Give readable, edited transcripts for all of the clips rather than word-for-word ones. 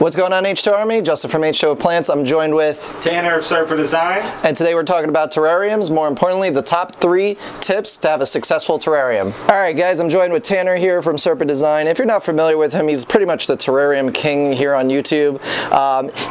What's going on, H2 Army? Justin from H2 Plants. I'm joined with Tanner of Serpa Design. And today we're talking about terrariums, more importantly, the top 3 tips to have a successful terrarium. Alright guys, I'm joined with Tanner here from Serpa Design. If you're not familiar with him, he's pretty much the terrarium king here on YouTube.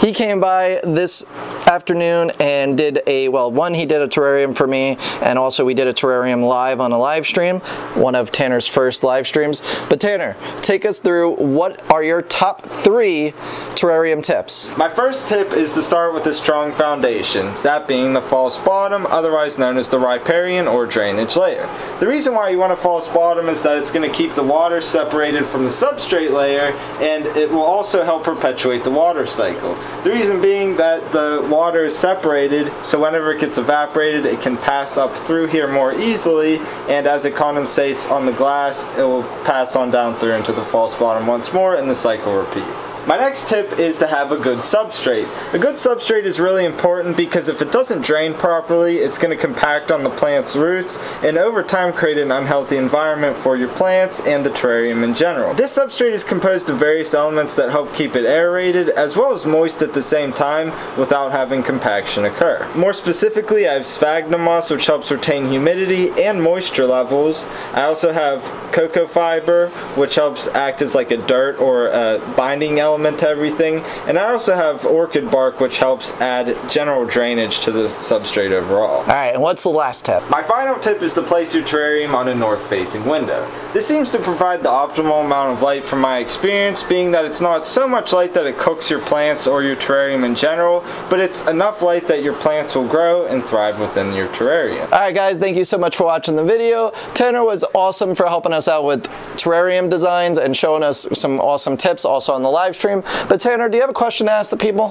He came by this afternoon and did he did a terrarium for me, and also we did a terrarium live on a live stream, one of Tanner's first live streams. But Tanner, take us through what are your top 3 terrarium tips. My first tip is to start with a strong foundation, that being the false bottom, otherwise known as the riparian or drainage layer. The reason why you want a false bottom is that it's going to keep the water separated from the substrate layer, and it will also help perpetuate the water cycle. The reason being that the water is separated, so whenever it gets evaporated, it can pass up through here more easily, and as it condensates on the glass, it will pass on down through into the false bottom once more, and the cycle repeats. My next tip is to have a good substrate. A good substrate is really important because if it doesn't drain properly, it's going to compact on the plant's roots and over time create an unhealthy environment for your plants and the terrarium in general. This substrate is composed of various elements that help keep it aerated as well as moist at the same time without having compaction occur. More specifically, I have sphagnum moss, which helps retain humidity and moisture levels. I also have cocoa fiber, which helps act as like a dirt or a binding element to everything, and I also have orchid bark, which helps add general drainage to the substrate overall. Alright, and what's the last tip? My final tip is to place your terrarium on a north-facing window. This seems to provide the optimal amount of light from my experience, being that it's not so much light that it cooks your plants or your terrarium in general, but it's enough light that your plants will grow and thrive within your terrarium. Alright guys, thank you so much for watching the video. Tanner was awesome for helping us out with terrarium designs and showing us some awesome tips also on the live stream. But Tanner, do you have a question to ask the people?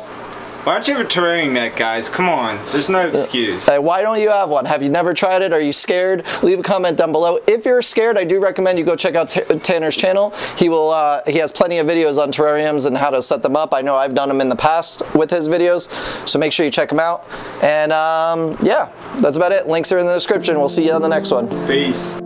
Why don't you have a terrarium net, guys? Come on, there's no excuse. Why don't you have one? Have you never tried it? Are you scared? Leave a comment down below. If you're scared, I do recommend you go check out Tanner's channel. He has plenty of videos on terrariums and how to set them up. I know I've done them in the past with his videos, so make sure you check them out. And yeah, that's about it. Links are in the description. We'll see you on the next one. Peace.